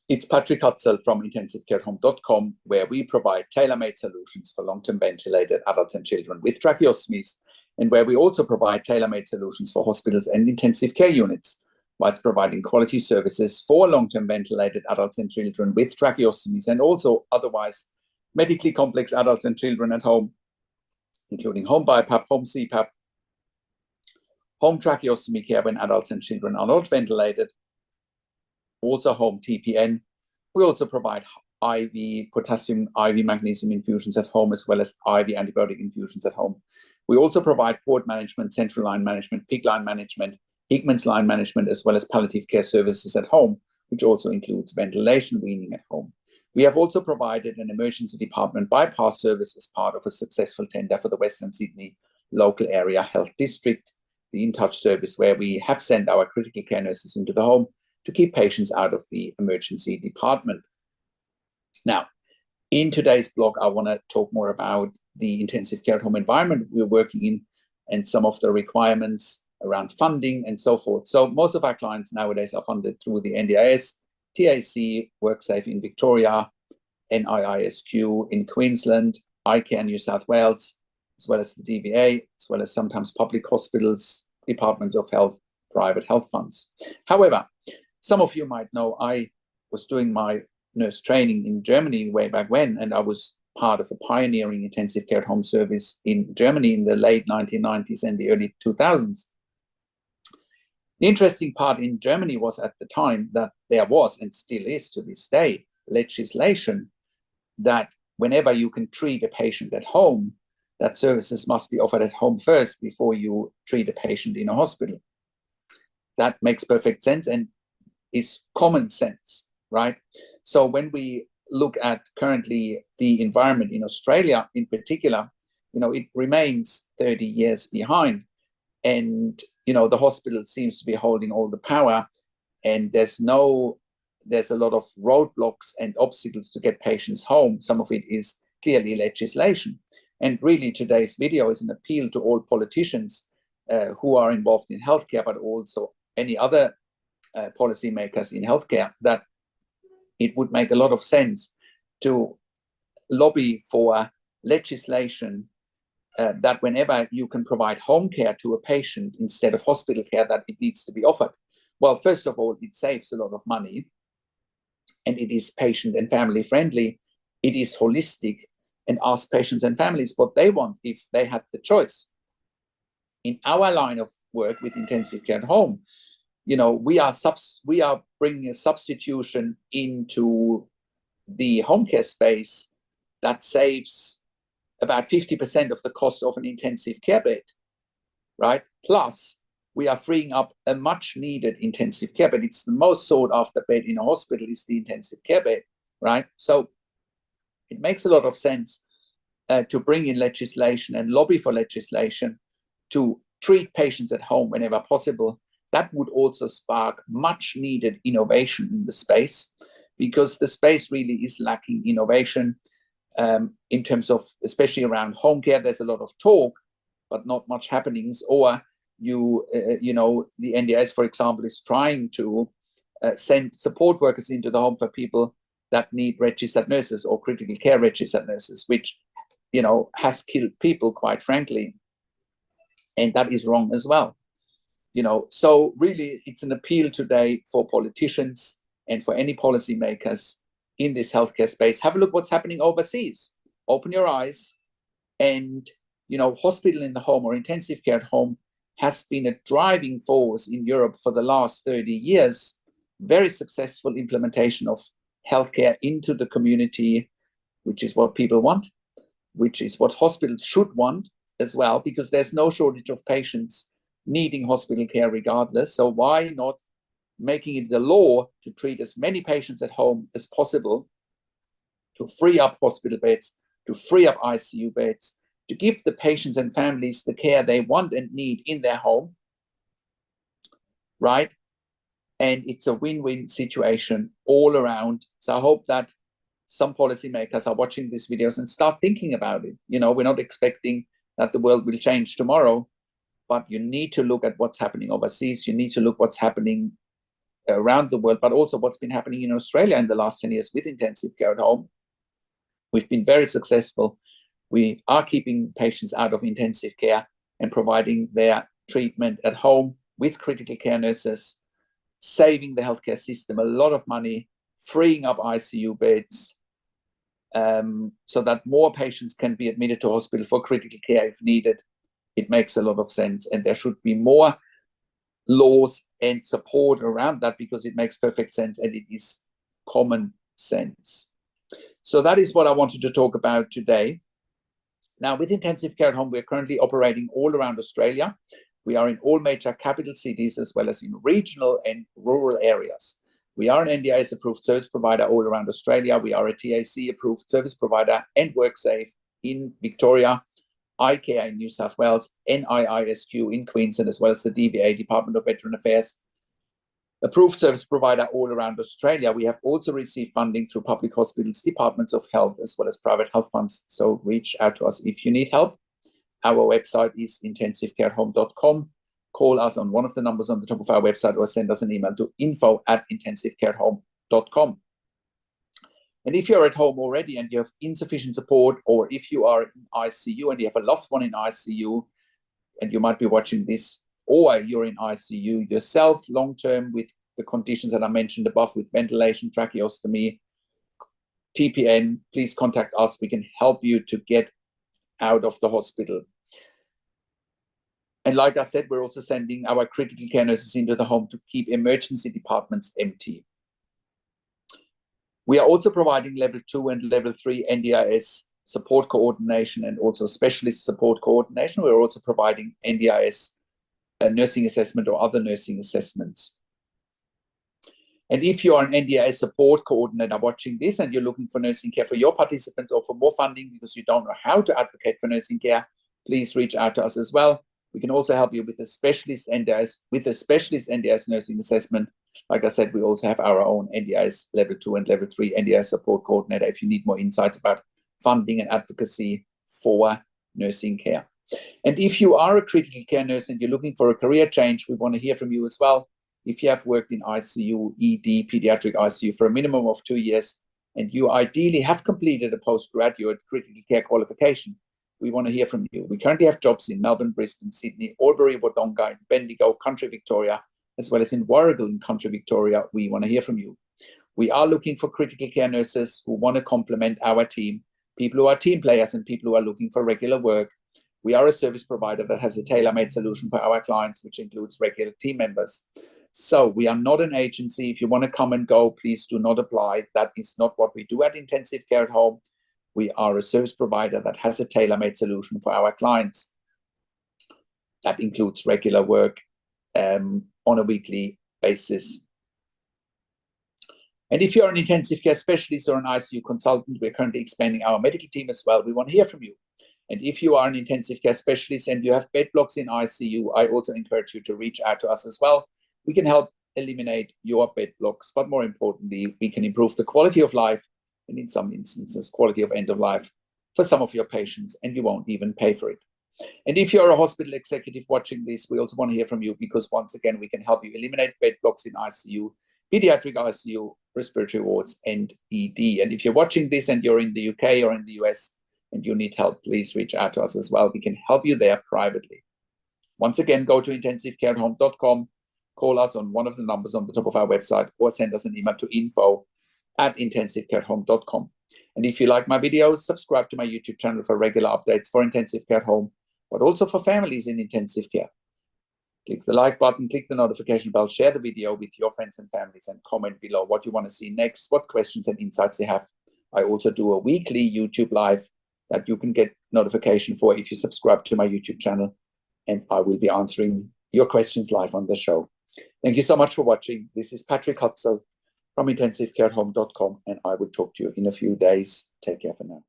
It's Patrik Hutzel from IntensiveCareHome.com, where we provide tailor-made solutions for long-term ventilated adults and children with tracheostomies, and where we also provide tailor-made solutions for hospitals and intensive care units, whilst providing quality services for long-term ventilated adults and children with tracheostomies, and also otherwise medically complex adults and children at home, including home BIPAP, home CPAP, home tracheostomy care when adults and children are not ventilated, also home TPN. We also provide IV potassium, IV magnesium infusions at home, as well as IV antibiotic infusions at home. We also provide port management, central line management, PICC line management, Hickman's line management, as well as palliative care services at home, which also includes ventilation, weaning at home. We have also provided an emergency department bypass service as part of a successful tender for the Western Sydney local area health district, the InTouch service, where we have sent our critical care nurses into the home to keep patients out of the emergency department. Now, in today's blog, I want to talk more about the intensive care at home environment we're working in and some of the requirements around funding and so forth. So most of our clients nowadays are funded through the NDIS, TAC, WorkSafe in Victoria, NIISQ in Queensland, ICARE New South Wales, as well as the DVA, as well as sometimes public hospitals, departments of health, private health funds. However, some of you might know I was doing my nurse training in Germany way back when, and I was part of a pioneering intensive care at home service in Germany in the late 1990s and the early 2000s. The interesting part in Germany was at the time that there was, and still is to this day, legislation that whenever you can treat a patient at home, that services must be offered at home first before you treat a patient in a hospital. That makes perfect sense and is common sense, right? So when we look at currently the environment in Australia in particular, it remains 30 years behind. And, the hospital seems to be holding all the power, and there's a lot of roadblocks and obstacles to get patients home. Some of it is clearly legislation. And really today's video is an appeal to all politicians who are involved in healthcare, but also any other policymakers in healthcare, that it would make a lot of sense to lobby for legislation that whenever you can provide home care to a patient instead of hospital care, that it needs to be offered. Well, first of all, it saves a lot of money, and it is patient and family friendly. It is holistic and asks patients and families what they want if they had the choice. In our line of work with intensive care at home, we are bringing a substitution into the home care space that saves about 50% of the cost of an intensive care bed, right? Plus, we are freeing up a much needed intensive care bed. It's the most sought after bed in a hospital is the intensive care bed, right? So it makes a lot of sense to bring in legislation and lobby for legislation to treat patients at home whenever possible. That would also spark much needed innovation in the space, because the space really is lacking innovation in terms of, especially around home care. There's a lot of talk, but not much happenings. Or the NDIS, for example, is trying to send support workers into the home for people that need registered nurses or critical care registered nurses, which, has killed people, quite frankly. And that is wrong as well. So really it's an appeal today for politicians and for any policymakers in this healthcare space. Have a look what's happening overseas. Open your eyes. And, hospital in the home or intensive care at home has been a driving force in Europe for the last 30 years. Very successful implementation of healthcare into the community, which is what people want, which is what hospitals should want as well, because there's no shortage of patients needing hospital care regardless. So why not making it the law to treat as many patients at home as possible, to free up hospital beds, to free up ICU beds, to give the patients and families the care they want and need in their home, right? And it's a win-win situation all around. So I hope that some policymakers are watching these videos and start thinking about it. We're not expecting that the world will change tomorrow, but you need to look at what's happening overseas. You need to look what's happening around the world, but also what's been happening in Australia in the last 10 years with intensive care at home. We've been very successful. We are keeping patients out of intensive care and providing their treatment at home with critical care nurses, saving the healthcare system a lot of money, freeing up ICU beds, so that more patients can be admitted to hospital for critical care if needed. It makes a lot of sense, and there should be more laws and support around that because it makes perfect sense and it is common sense. So that is what I wanted to talk about today. Now, with intensive care at home, we're currently operating all around Australia. We are in all major capital cities as well as in regional and rural areas. We are an NDIS approved service provider all around Australia. We are a TAC approved service provider and WorkSafe in Victoria, iCare in New South Wales, NIISQ in Queensland, as well as the DVA, Department of Veteran Affairs, approved service provider all around Australia. We have also received funding through public hospitals, departments of health, as well as private health funds. So reach out to us if you need help. Our website is intensivecarehome.com. Call us on one of the numbers on the top of our website or send us an email to info@intensivecarehome.com. And if you're at home already and you have insufficient support, or if you are in ICU and you have a loved one in ICU, and you might be watching this, or you're in ICU yourself long-term with the conditions that I mentioned above, with ventilation, tracheostomy, TPN, please contact us. We can help you to get out of the hospital. And like I said, we're also sending our critical care nurses into the home to keep emergency departments empty. We are also providing level 2 and level 3 NDIS support coordination and also specialist support coordination. We're also providing NDIS nursing assessment or other nursing assessments. And if you are an NDIS support coordinator watching this and you're looking for nursing care for your participants or for more funding because you don't know how to advocate for nursing care, please reach out to us as well. We can also help you with a specialist NDIS nursing assessment. Like I said, we also have our own NDIS level 2 and level 3 NDIS support coordinator if you need more insights about funding and advocacy for nursing care. And if you are a critical care nurse and you're looking for a career change, we want to hear from you as well. If you have worked in ICU, ED, pediatric ICU for a minimum of 2 years, and you ideally have completed a postgraduate critical care qualification, we want to hear from you. We currently have jobs in Melbourne, Brisbane, Sydney, Albury, Wodonga, Bendigo, Country Victoria, as well as in Warragul in Country Victoria. We want to hear from you. We are looking for critical care nurses who want to complement our team, people who are team players and people who are looking for regular work. We are a service provider that has a tailor-made solution for our clients, which includes regular team members. So we are not an agency. If you want to come and go, please do not apply. That is not what we do at Intensive Care at Home. We are a service provider that has a tailor-made solution for our clients. That includes regular work on a weekly basis. And if you're an intensive care specialist or an ICU consultant, we're currently expanding our medical team as well. We want to hear from you. And if you are an intensive care specialist and you have bed blocks in ICU, I also encourage you to reach out to us as well. We can help eliminate your bed blocks, but more importantly, we can improve the quality of life and in some instances, quality of end of life for some of your patients, and you won't even pay for it. And if you're a hospital executive watching this, we also want to hear from you because once again, we can help you eliminate bed blocks in ICU, pediatric ICU, respiratory wards, and ED. And if you're watching this and you're in the UK or in the US and you need help, please reach out to us as well. We can help you there privately. Once again, go to intensivecarehome.com, call us on one of the numbers on the top of our website, or send us an email to info@intensivecarehome.com. And if you like my videos, subscribe to my YouTube channel for regular updates for Intensive Care at Home, but also for families in intensive care. Click the like button, click the notification bell, share the video with your friends and families, and comment below what you want to see next, what questions and insights you have. I also do a weekly YouTube live that you can get notification for if you subscribe to my YouTube channel, and I will be answering your questions live on the show. Thank you so much for watching. This is Patrik Hutzel from intensivecarehome.com, and I will talk to you in a few days. Take care for now.